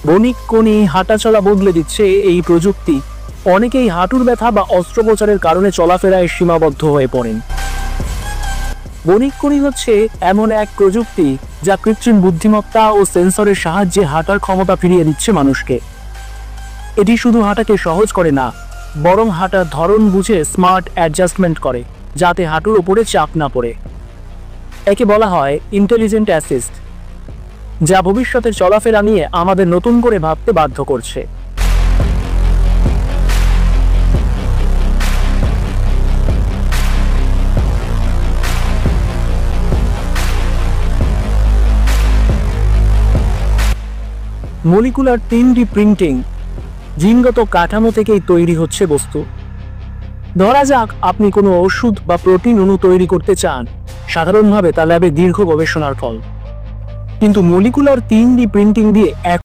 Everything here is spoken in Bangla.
বণিক কোণে হাঁটাচলা বদলে দিচ্ছে এই প্রযুক্তি। অনেকেই হাঁটুর ব্যথা বা অস্ত্রোপচারের কারণে চলাফেরায় সীমাবদ্ধ হয়ে পড়েন। বণিক কোণী হচ্ছে এমন এক প্রযুক্তি যা কৃত্রিম বুদ্ধিমত্তা ও সেন্সরের সাহায্যে হাঁটার ক্ষমতা ফিরিয়ে দিচ্ছে মানুষকে। এটি শুধু হাঁটাকে সহজ করে না, বরং হাঁটার ধরন বুঝে স্মার্ট অ্যাডজাস্টমেন্ট করে, যাতে হাঁটুর উপরে চাপ না পড়ে। একে বলা হয় ইন্টেলিজেন্ট অ্যাসিস্ট, যা ভবিষ্যতের চলাফেরা নিয়ে আমাদের নতুন করে ভাবতে বাধ্য করছে। মলিকুলার 3D প্রিন্টিং, জিনগত কাঠামো থেকেই তৈরি হচ্ছে বস্তু। ধরা যাক আপনি কোনো ওষুধ বা প্রোটিন অণু তৈরি করতে চান, সাধারণভাবে তা ল্যাবে দীর্ঘ গবেষণার ফল। কিন্তু মলিকুলার 3D প্রিন্টিং দিয়ে